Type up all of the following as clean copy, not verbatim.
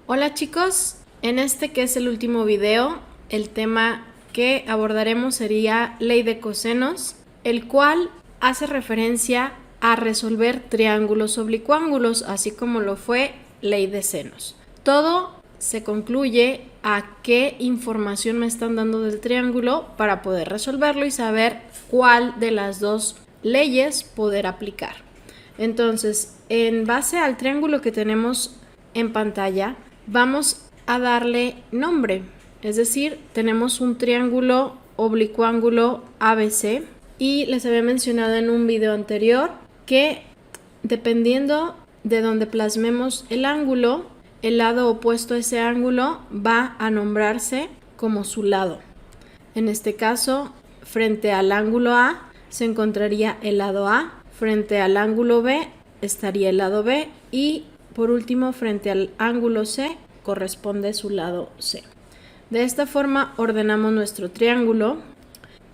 Hola chicos, en este que es el último video, el tema que abordaremos sería ley de cosenos, el cual hace referencia a resolver triángulos oblicuángulos, así como lo fue ley de senos. Todo se concluye a qué información me están dando del triángulo para poder resolverlo y saber cuál de las dos leyes poder aplicar. Entonces, en base al triángulo que tenemos en pantalla, vamos a darle nombre, es decir, tenemos un triángulo oblicuángulo ABC y les había mencionado en un video anterior que dependiendo de donde plasmemos el ángulo, el lado opuesto a ese ángulo va a nombrarse como su lado. En este caso, frente al ángulo A se encontraría el lado A, frente al ángulo B estaría el lado B y por último, frente al ángulo C, corresponde su lado C. De esta forma ordenamos nuestro triángulo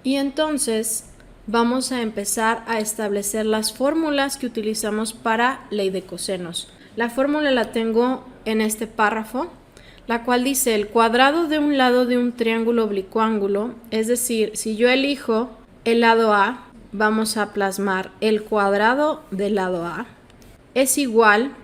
y entonces vamos a empezar a establecer las fórmulas que utilizamos para ley de cosenos. La fórmula la tengo en este párrafo, la cual dice el cuadrado de un lado de un triángulo oblicuángulo, es decir, si yo elijo el lado A, vamos a plasmar el cuadrado del lado A, es igual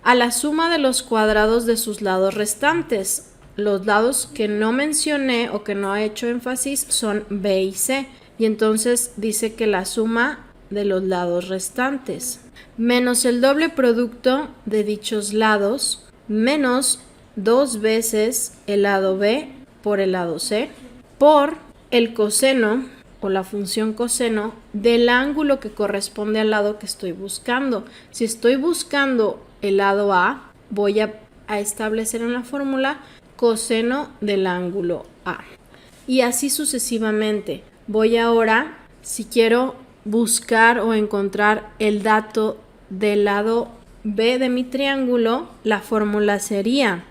a la suma de los cuadrados de sus lados restantes. Los lados que no mencioné o que no he hecho énfasis son B y C, y entonces dice que la suma de los lados restantes menos el doble producto de dichos lados menos 2 veces el lado B por el lado C por el coseno o la función coseno del ángulo que corresponde al lado que estoy buscando. Si estoy buscando el lado A, voy a establecer en la fórmula coseno del ángulo A. Y así sucesivamente. Voy ahora, si quiero buscar o encontrar el dato del lado B de mi triángulo, la fórmula sería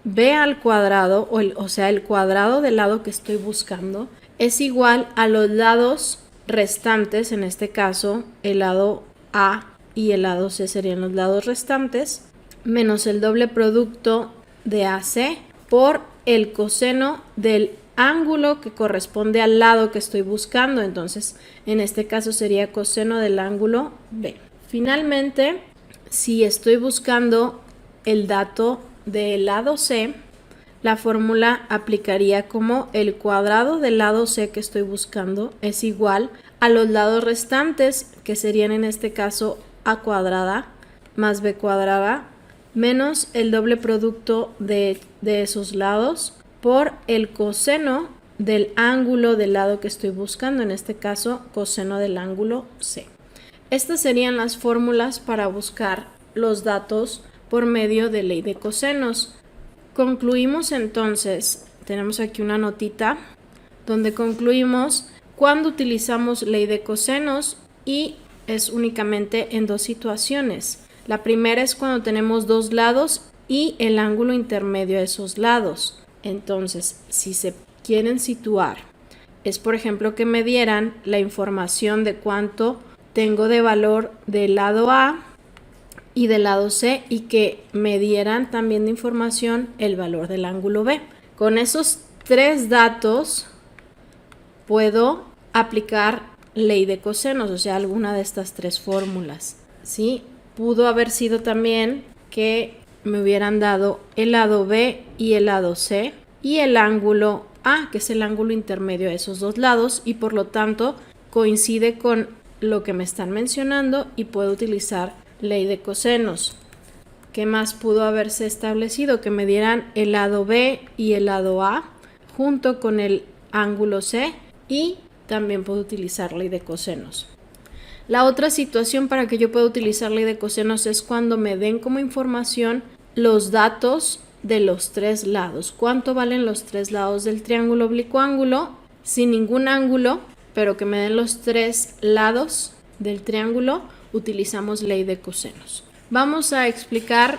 B al cuadrado, o sea, el cuadrado del lado que estoy buscando, es igual a los lados restantes, en este caso el lado A y el lado C serían los lados restantes, menos el doble producto de AC por el coseno del ángulo que corresponde al lado que estoy buscando. Entonces, en este caso sería coseno del ángulo B. Finalmente, si estoy buscando el dato del lado C, la fórmula aplicaría como el cuadrado del lado C que estoy buscando es igual a los lados restantes, que serían en este caso A cuadrada más B cuadrada, menos el doble producto de esos lados por el coseno del ángulo del lado que estoy buscando, en este caso coseno del ángulo C. Estas serían las fórmulas para buscar los datos por medio de ley de cosenos. Concluimos entonces, tenemos aquí una notita donde concluimos cuando utilizamos ley de cosenos y es únicamente en dos situaciones. La primera es cuando tenemos dos lados y el ángulo intermedio de esos lados. Entonces, si se quieren situar, es por ejemplo que me dieran la información de cuánto tengo de valor del lado A y del lado C y que me dieran también de información el valor del ángulo B. Con esos tres datos puedo aplicar ley de cosenos, o sea, alguna de estas tres fórmulas, ¿sí? Pudo haber sido también que me hubieran dado el lado B y el lado C y el ángulo A, que es el ángulo intermedio de esos dos lados y por lo tanto coincide con lo que me están mencionando y puedo utilizar ley de cosenos. ¿Qué más pudo haberse establecido? Que me dieran el lado B y el lado A junto con el ángulo C y también puedo utilizar ley de cosenos. La otra situación para que yo pueda utilizar ley de cosenos es cuando me den como información los datos de los tres lados. ¿Cuánto valen los tres lados del triángulo oblicuángulo? Sin ningún ángulo, pero que me den los tres lados del triángulo, utilizamos ley de cosenos. Vamos a explicar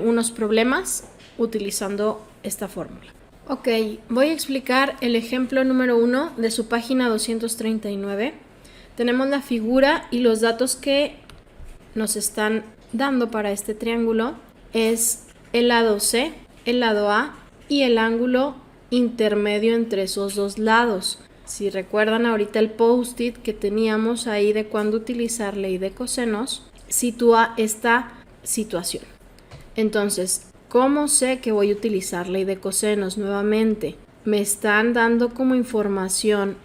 unos problemas utilizando esta fórmula. Ok, voy a explicar el ejemplo número 1 de su página 239. Tenemos la figura y los datos que nos están dando para este triángulo es el lado C, el lado A y el ángulo intermedio entre esos dos lados. Si recuerdan ahorita el post-it que teníamos ahí de cuándo utilizar ley de cosenos, sitúa esta situación. Entonces, ¿cómo sé que voy a utilizar ley de cosenos? Nuevamente, me están dando como información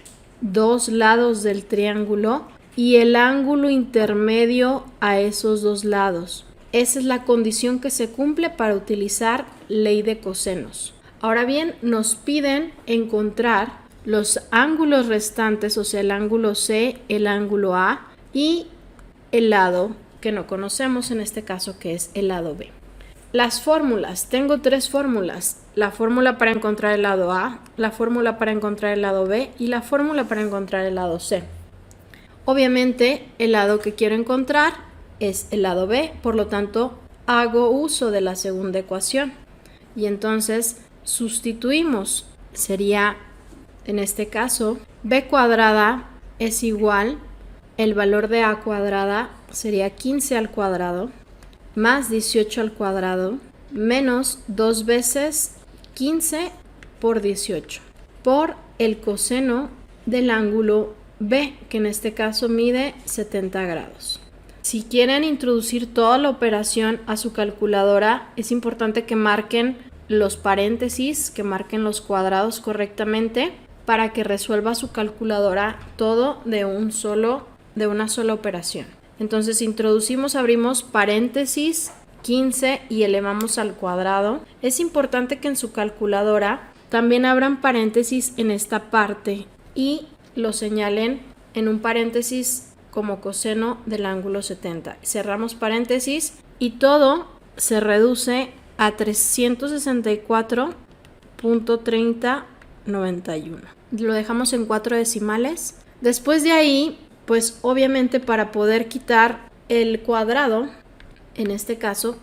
dos lados del triángulo y el ángulo intermedio a esos dos lados. Esa es la condición que se cumple para utilizar ley de cosenos. Ahora bien, nos piden encontrar los ángulos restantes, o sea, el ángulo C, el ángulo A y el lado que no conocemos, en este caso que es el lado B. Las fórmulas, tengo tres fórmulas: la fórmula para encontrar el lado A, la fórmula para encontrar el lado B y la fórmula para encontrar el lado C. Obviamente el lado que quiero encontrar es el lado B, por lo tanto hago uso de la segunda ecuación y entonces sustituimos. Sería, en este caso, B cuadrada es igual, el valor de A cuadrada sería 15 al cuadrado más 18 al cuadrado menos 2 veces 15 por 18 por el coseno del ángulo B, que en este caso mide 70 grados. Si quieren introducir toda la operación a su calculadora, es importante que marquen los paréntesis, que marquen los cuadrados correctamente para que resuelva su calculadora todo de una sola operación. Entonces introducimos, abrimos paréntesis 15 y elevamos al cuadrado. Es importante que en su calculadora también abran paréntesis en esta parte y lo señalen en un paréntesis como coseno del ángulo 70. Cerramos paréntesis y todo se reduce a 364.3091. Lo dejamos en 4 decimales. Después de ahí, pues obviamente para poder quitar el cuadrado, en este caso,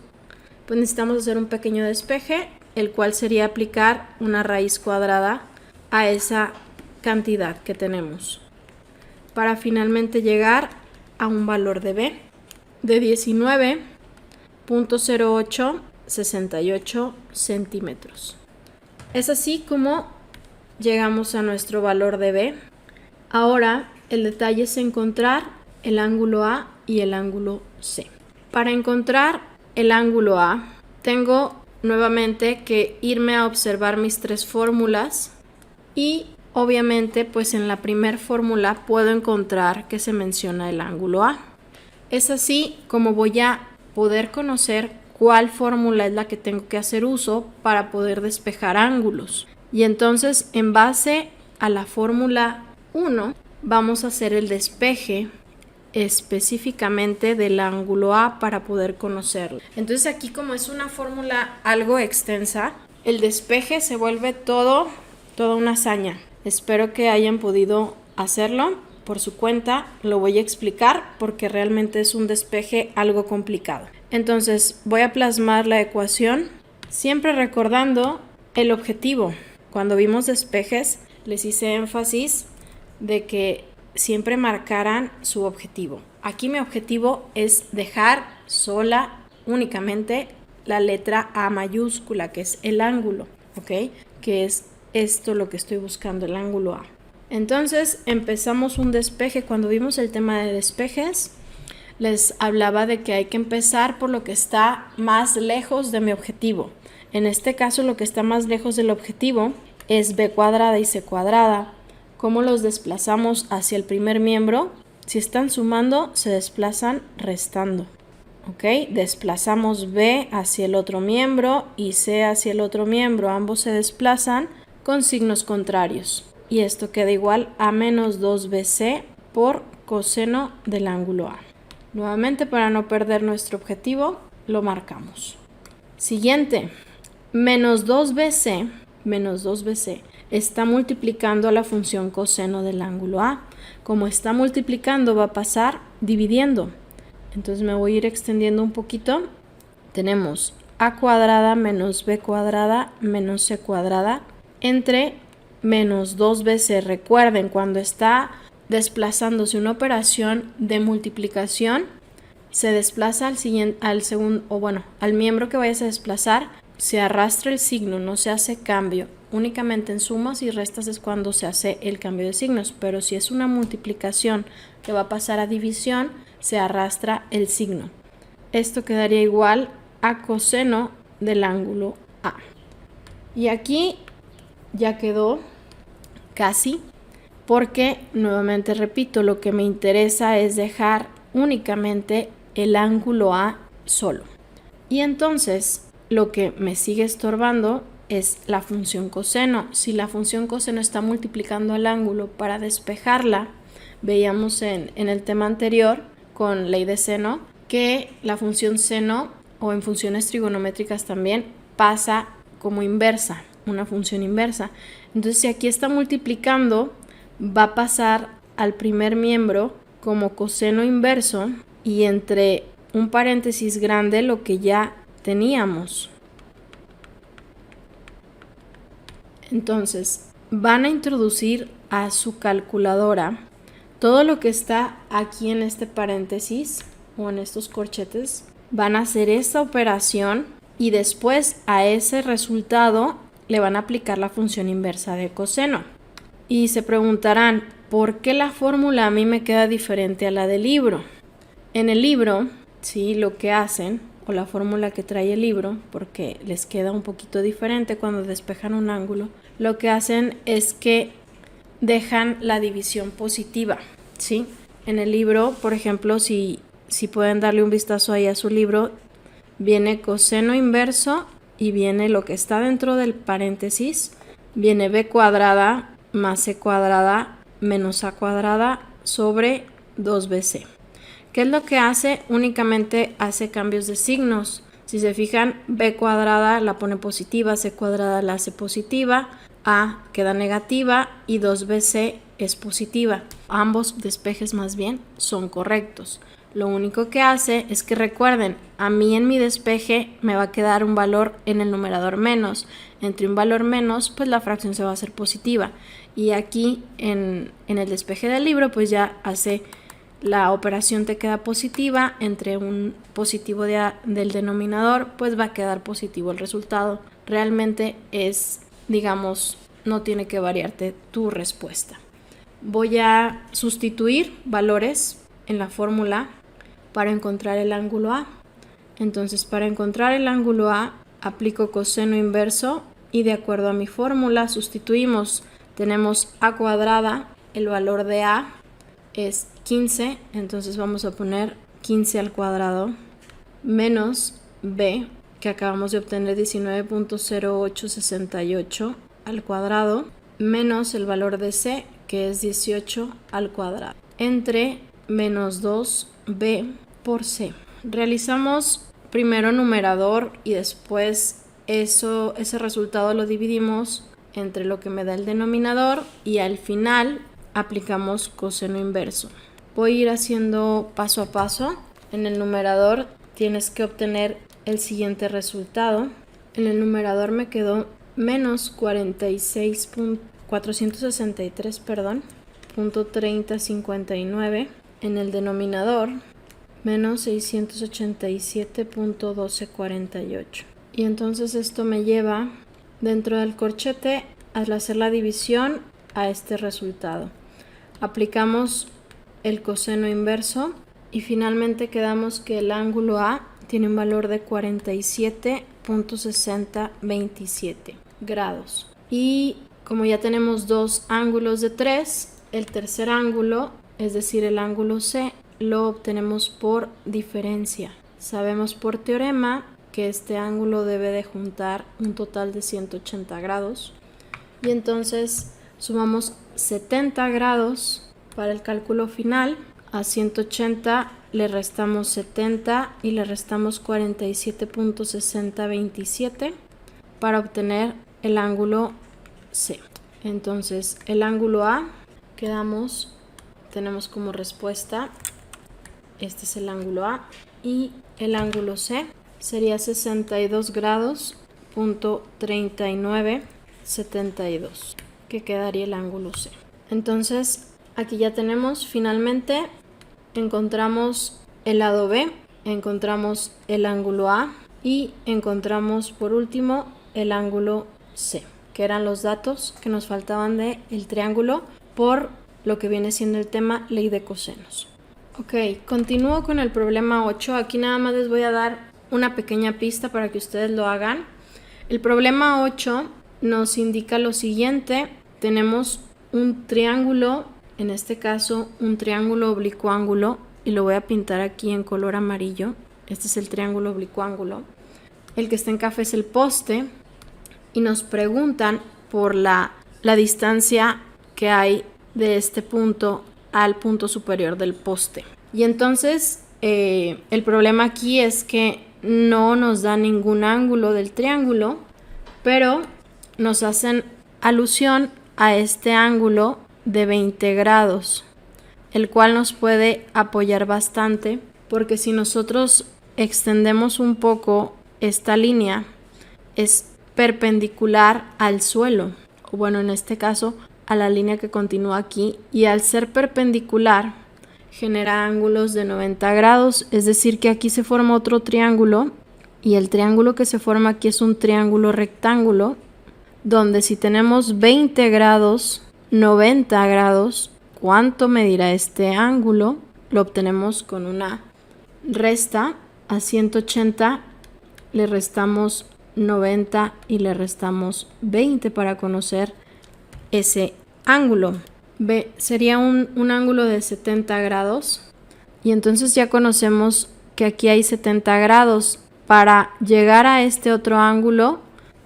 pues necesitamos hacer un pequeño despeje, el cual sería aplicar una raíz cuadrada a esa cantidad que tenemos para finalmente llegar a un valor de B de 19.0868 centímetros. Es así como llegamos a nuestro valor de B. Ahora el detalle es encontrar el ángulo A y el ángulo C. Para encontrar el ángulo A, tengo nuevamente que irme a observar mis tres fórmulas y obviamente pues en la primera fórmula puedo encontrar que se menciona el ángulo A. Es así como voy a poder conocer cuál fórmula es la que tengo que hacer uso para poder despejar ángulos. Y entonces en base a la fórmula 1 vamos a hacer el despeje específicamente del ángulo A para poder conocerlo. Entonces aquí, como es una fórmula algo extensa, el despeje se vuelve toda una hazaña. Espero que hayan podido hacerlo por su cuenta. Lo voy a explicar porque realmente es un despeje algo complicado. Entonces voy a plasmar la ecuación, siempre recordando el objetivo. Cuando vimos despejes les hice énfasis de que siempre marcaran su objetivo. Aquí mi objetivo es dejar sola únicamente la letra A mayúscula, que es el ángulo, ¿ok? Que es esto lo que estoy buscando, el ángulo A. Entonces empezamos un despeje. Cuando vimos el tema de despejes, les hablaba de que hay que empezar por lo que está más lejos de mi objetivo. En este caso, lo que está más lejos del objetivo es B cuadrada y C cuadrada. ¿Cómo los desplazamos hacia el primer miembro? Si están sumando, se desplazan restando. ¿Ok? Desplazamos B hacia el otro miembro y C hacia el otro miembro. Ambos se desplazan con signos contrarios. Y esto queda igual a menos 2BC por coseno del ángulo A. Nuevamente, para no perder nuestro objetivo, lo marcamos. Siguiente, menos 2BC está multiplicando a la función coseno del ángulo A. Como está multiplicando, va a pasar dividiendo. Entonces me voy a ir extendiendo un poquito. Tenemos A cuadrada menos B cuadrada menos C cuadrada entre menos 2BC. Recuerden, cuando está desplazándose una operación de multiplicación, se desplaza al miembro que vayas a desplazar, se arrastra el signo, no se hace cambio. Únicamente en sumas y restas es cuando se hace el cambio de signos, pero si es una multiplicación que va a pasar a división, se arrastra el signo. Esto quedaría igual a coseno del ángulo A. Y aquí ya quedó casi, porque nuevamente repito, lo que me interesa es dejar únicamente el ángulo A solo. Y entonces lo que me sigue estorbando es la función coseno. Si la función coseno está multiplicando el ángulo para despejarla, veíamos en el tema anterior con ley de seno que la función seno, o en funciones trigonométricas también, pasa como inversa, una función inversa. Entonces si aquí está multiplicando, va a pasar al primer miembro como coseno inverso y entre un paréntesis grande lo que ya teníamos. Entonces van a introducir a su calculadora todo lo que está aquí en este paréntesis o en estos corchetes. Van a hacer esta operación y después a ese resultado le van a aplicar la función inversa de coseno. Y se preguntarán, ¿por qué la fórmula a mí me queda diferente a la del libro? En el libro, sí, lo que hacen, o la fórmula que trae el libro, porque les queda un poquito diferente cuando despejan un ángulo, lo que hacen es que dejan la división positiva, ¿sí? En el libro, por ejemplo, si pueden darle un vistazo ahí a su libro, viene coseno inverso y viene lo que está dentro del paréntesis, viene b cuadrada más c cuadrada menos a cuadrada sobre 2bc. ¿Qué es lo que hace? Únicamente hace cambios de signos. Si se fijan, b cuadrada la pone positiva, c cuadrada la hace positiva, a queda negativa y 2bc es positiva. Ambos despejes más bien son correctos. Lo único que hace es que recuerden, a mí en mi despeje me va a quedar un valor en el numerador menos. Entre un valor menos, pues la fracción se va a hacer positiva. Y aquí en el despeje del libro, pues ya hace la operación te queda positiva. Entre un positivo del denominador, pues va a quedar positivo el resultado. Realmente es, digamos, no tiene que variarte tu respuesta. Voy a sustituir valores en la fórmula para encontrar el ángulo A. Entonces, para encontrar el ángulo A, aplico coseno inverso y de acuerdo a mi fórmula sustituimos. Tenemos a cuadrada, el valor de A es 15, entonces vamos a poner 15 al cuadrado, menos B, que acabamos de obtener 19.0868 al cuadrado, menos el valor de C, que es 18 al cuadrado, entre menos 2B por C. Realizamos primero numerador y después ese resultado lo dividimos entre lo que me da el denominador y al final aplicamos coseno inverso. Voy a ir haciendo paso a paso. En el numerador tienes que obtener el siguiente resultado. En el numerador me quedó menos 463.3059. En el denominador menos 687.1248. Y entonces esto me lleva dentro del corchete al hacer la división a este resultado. Aplicamos el coseno inverso y finalmente quedamos que el ángulo A tiene un valor de 47.6027 grados. Y como ya tenemos dos ángulos de 3, el tercer ángulo, es decir, el ángulo C, lo obtenemos por diferencia. Sabemos por teorema que este ángulo debe de juntar un total de 180 grados. Y entonces sumamos 70 grados para el cálculo final. A 180 le restamos 70 y le restamos 47.6027 para obtener el ángulo C. Entonces el ángulo A tenemos como respuesta, este es el ángulo A, y el ángulo C sería 62 grados punto 3972, que quedaría el ángulo C. Entonces aquí ya tenemos, finalmente encontramos el lado B encontramos el ángulo A y encontramos por último el ángulo C, que eran los datos que nos faltaban del triángulo por lo que viene siendo el tema ley de cosenos. Ok, continúo con el problema 8. Aquí nada más les voy a dar una pequeña pista para que ustedes lo hagan. El problema 8 nos indica lo siguiente. Tenemos un triángulo, en este caso un triángulo oblicuángulo, y lo voy a pintar aquí en color amarillo. Este es el triángulo oblicuángulo. El que está en café es el poste, y nos preguntan por la distancia que hay de este punto al punto superior del poste. Y entonces el problema aquí es que no nos da ningún ángulo del triángulo, pero nos hacen alusión a este ángulo de 20 grados, el cual nos puede apoyar bastante, porque si nosotros extendemos un poco esta línea, es perpendicular al suelo, o bueno, en este caso a la línea que continúa aquí, y al ser perpendicular genera ángulos de 90 grados, es decir que aquí se forma otro triángulo, y el triángulo que se forma aquí es un triángulo rectángulo, donde si tenemos 20 grados, 90 grados, ¿cuánto medirá este ángulo? Lo obtenemos con una resta. A 180 le restamos 90 y le restamos 20 para conocer ese ángulo. Sería un ángulo de 70 grados, y entonces ya conocemos que aquí hay 70 grados. Para llegar a este otro ángulo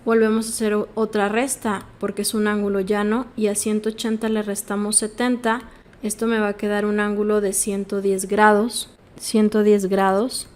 volvemos a hacer otra resta, porque es un ángulo llano, y a 180 le restamos 70. Esto me va a quedar un ángulo de 110 grados. 110 grados.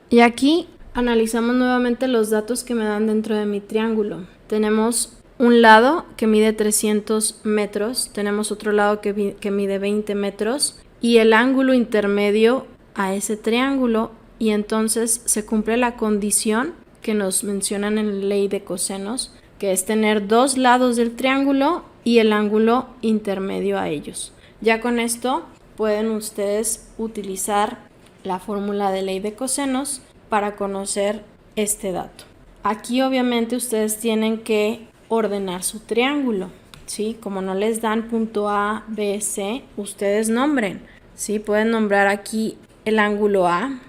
Y aquí analizamos nuevamente los datos que me dan dentro de mi triángulo. Tenemos un lado que mide 300 metros, tenemos otro lado que mide 20 metros, y el ángulo intermedio a ese triángulo, y entonces se cumple la condición que nos mencionan en la ley de cosenos, que es tener dos lados del triángulo y el ángulo intermedio a ellos. Ya con esto pueden ustedes utilizar la fórmula de ley de cosenos para conocer este dato. Aquí obviamente ustedes tienen que ordenar su triángulo, ¿sí? Como no les dan punto A, B, C, ustedes nombren, ¿sí? Pueden nombrar aquí el ángulo A,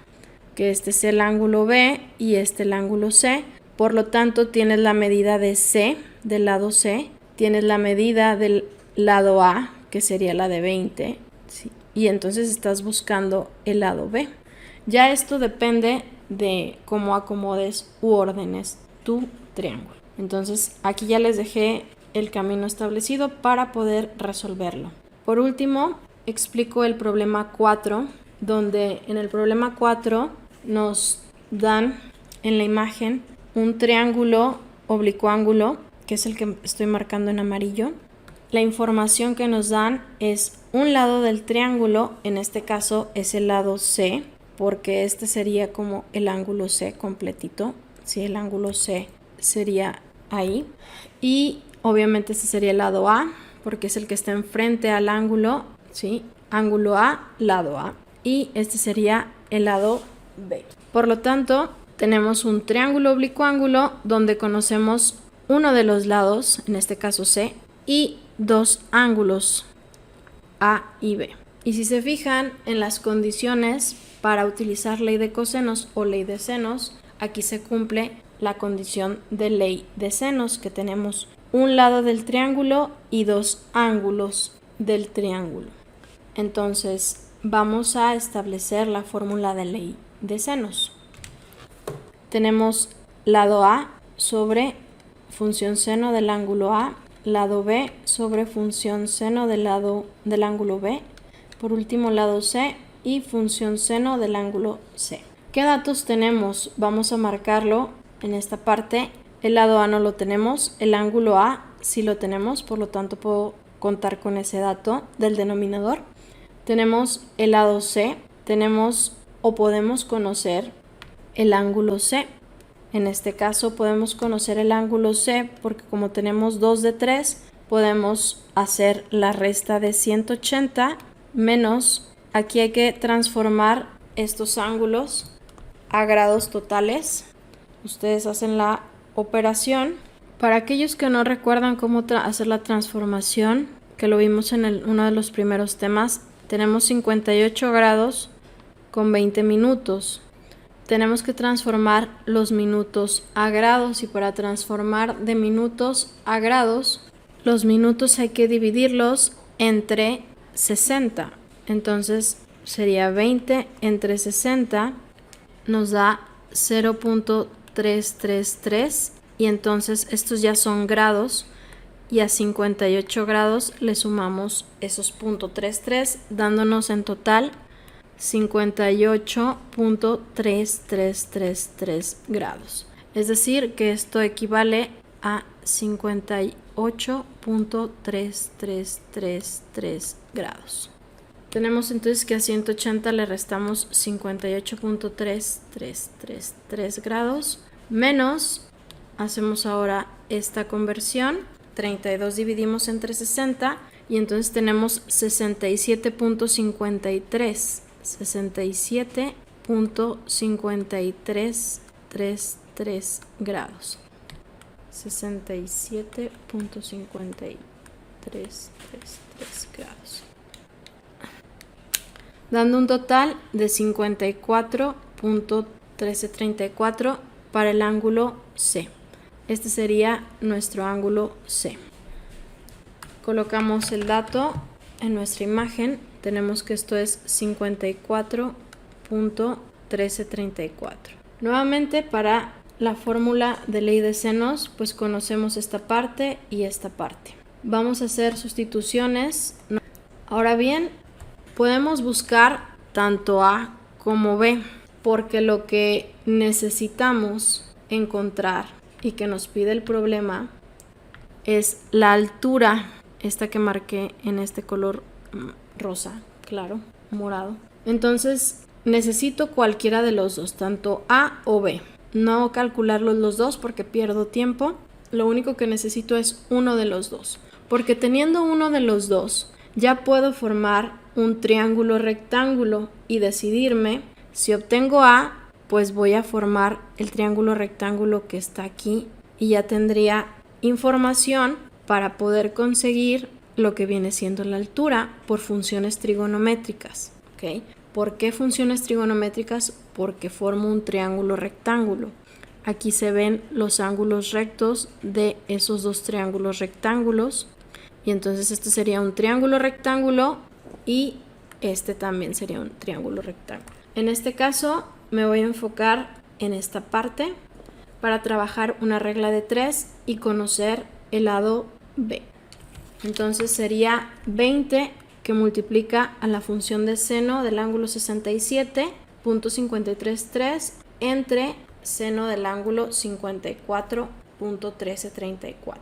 que este es el ángulo B y este el ángulo C. Por lo tanto, tienes la medida de C, del lado C, tienes la medida del lado A, que sería la de 20, ¿sí? Y entonces estás buscando el lado B. Ya esto depende de cómo acomodes u ordenes tu triángulo. Entonces aquí ya les dejé el camino establecido para poder resolverlo. Por último, explico el problema 4, donde en el problema 4 nos dan en la imagen un triángulo oblicuángulo, que es el que estoy marcando en amarillo. La información que nos dan es un lado del triángulo, en este caso es el lado C, porque este sería como el ángulo C completito, ¿sí? El ángulo C sería ahí, y obviamente este sería el lado A, porque es el que está enfrente al ángulo, ¿sí? Ángulo A, lado A, y este sería el lado B. Por lo tanto, tenemos un triángulo oblicuángulo donde conocemos uno de los lados, en este caso C, y dos ángulos A y B. Y si se fijan en las condiciones para utilizar ley de cosenos o ley de senos, aquí se cumple la condición de ley de senos, que tenemos un lado del triángulo y dos ángulos del triángulo. Entonces vamos a establecer la fórmula de ley de senos. Tenemos lado A sobre función seno del ángulo A, lado B sobre función seno del ángulo B, por último lado C y función seno del ángulo C. ¿Qué datos tenemos? Vamos a marcarlo en esta parte. El lado A no lo tenemos, el ángulo A sí lo tenemos, por lo tanto puedo contar con ese dato del denominador. Tenemos el lado C, tenemos o podemos conocer el ángulo C. En este caso podemos conocer el ángulo C porque como tenemos 2 de 3, podemos hacer la resta de 180 menos, aquí hay que transformar estos ángulos a grados totales. Ustedes hacen la operación. Para aquellos que no recuerdan cómo hacer la transformación, que lo vimos en uno de los primeros temas, tenemos 58 grados con 20 minutos. Tenemos que transformar los minutos a grados, y para transformar de minutos a grados, los minutos hay que dividirlos entre 60. Entonces sería 20 entre 60, nos da 0.333, y entonces estos ya son grados, y a 58 grados le sumamos esos .33, dándonos en total 58.3333 grados. Es decir, que esto equivale a 58.3333 grados. Tenemos entonces que a 180 le restamos 58.3333 grados, menos, hacemos ahora esta conversión, 32 dividimos entre 60, y entonces tenemos 67.53. 67.5333 grados. 67.5333 grados. Dando un total de 54.1334 para el ángulo C. Este sería nuestro ángulo C. Colocamos el dato en nuestra imagen. Tenemos que esto es 54.1334. Nuevamente, para la fórmula de ley de senos, pues conocemos esta parte y esta parte. Vamos a hacer sustituciones. Ahora bien, podemos buscar tanto A como B, porque lo que necesitamos encontrar y que nos pide el problema es la altura, esta que marqué en este color rosa, claro, morado. Entonces necesito cualquiera de los dos, tanto A o B. No calcularlos los dos porque pierdo tiempo. Lo único que necesito es uno de los dos, porque teniendo uno de los dos ya puedo formar un triángulo rectángulo y decidirme si obtengo A, pues voy a formar el triángulo rectángulo que está aquí, y ya tendría información para poder conseguir lo que viene siendo la altura por funciones trigonométricas. ¿Okay? ¿Por qué funciones trigonométricas? Porque formo un triángulo rectángulo. Aquí se ven los ángulos rectos de esos dos triángulos rectángulos, y entonces este sería un triángulo rectángulo y este también sería un triángulo rectángulo. En este caso me voy a enfocar en esta parte para trabajar una regla de 3 y conocer el lado B. Entonces sería 20 que multiplica a la función de seno del ángulo 67.533 entre seno del ángulo 54.1334.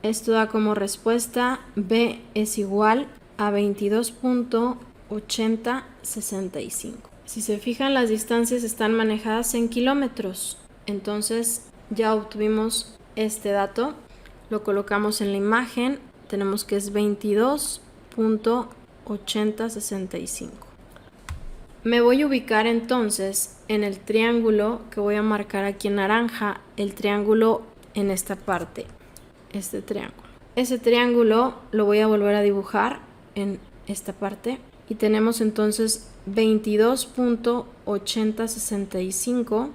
Esto da como respuesta B es igual a 22.8065. Si se fijan, las distancias están manejadas en kilómetros. Entonces ya obtuvimos este dato, lo colocamos en la imagen. Tenemos que es 22.8065. Me voy a ubicar entonces en el triángulo que voy a marcar aquí en naranja, el triángulo en esta parte, este triángulo. Ese triángulo lo voy a volver a dibujar en esta parte y tenemos entonces 22.8065,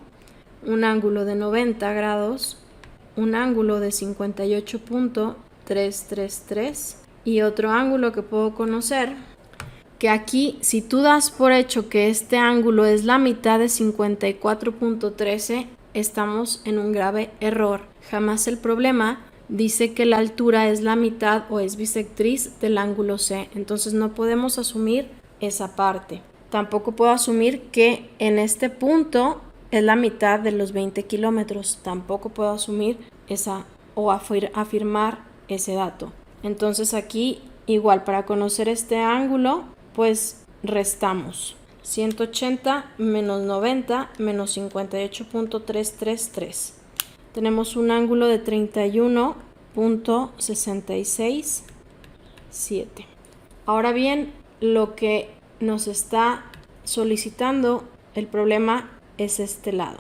un ángulo de 90 grados, un ángulo de 58.333 y otro ángulo que puedo conocer, que aquí si tú das por hecho que este ángulo es la mitad de 54.13, estamos en un grave error. Jamás el problema dice que la altura es la mitad o es bisectriz del ángulo C, entonces no podemos asumir esa parte. Tampoco puedo asumir que en este punto es la mitad de los 20 kilómetros, tampoco puedo asumir esa o afirmar ese dato. Entonces aquí igual, para conocer este ángulo, pues restamos 180 menos 90 menos 58.333. Tenemos un ángulo de 31.667. Ahora bien, lo que nos está solicitando el problema es este lado.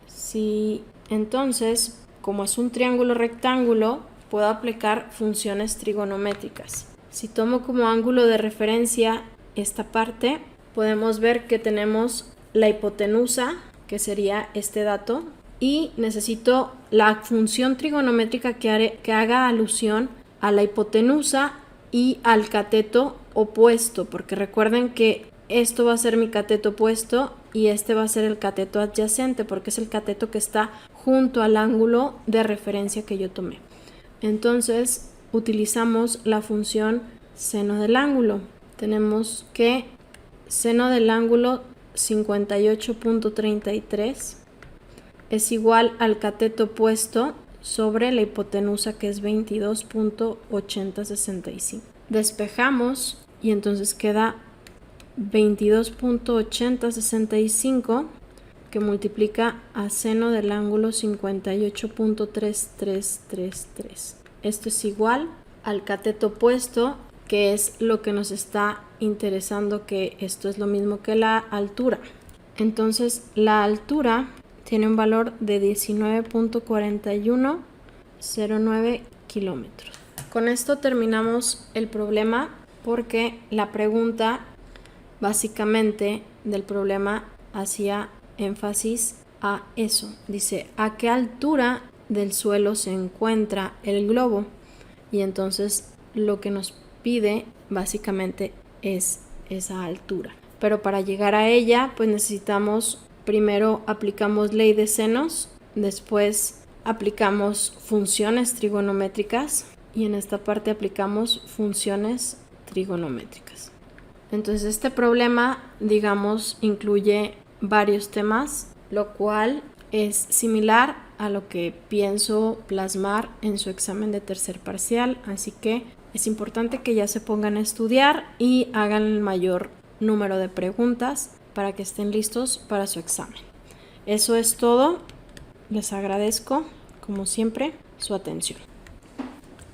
Si entonces, como es un triángulo rectángulo, puedo aplicar funciones trigonométricas. Si tomo como ángulo de referencia esta parte, podemos ver que tenemos la hipotenusa, que sería este dato, y necesito la función trigonométrica que haga alusión a la hipotenusa y al cateto opuesto, porque recuerden que esto va a ser mi cateto opuesto y este va a ser el cateto adyacente, porque es el cateto que está junto al ángulo de referencia que yo tomé. Entonces utilizamos la función seno del ángulo. Tenemos que seno del ángulo 58.33 es igual al cateto opuesto sobre la hipotenusa, que es 22.8065. Despejamos y entonces queda 22.8065 que multiplica a seno del ángulo 58.3333. Esto es igual al cateto opuesto, que es lo que nos está interesando, que esto es lo mismo que la altura. Entonces la altura tiene un valor de 19.4109 kilómetros. Con esto terminamos el problema, porque la pregunta básicamente del problema hacía énfasis a eso. Dice, ¿a qué altura del suelo se encuentra el globo? Y entonces lo que nos pide básicamente es esa altura. Pero para llegar a ella, pues necesitamos, primero aplicamos ley de senos, después aplicamos funciones trigonométricas y en esta parte aplicamos funciones trigonométricas. Entonces este problema, digamos, incluye varios temas, lo cual es similar a lo que pienso plasmar en su examen de tercer parcial, así que es importante que ya se pongan a estudiar y hagan el mayor número de preguntas para que estén listos para su examen. Eso es todo. Les agradezco, como siempre, su atención.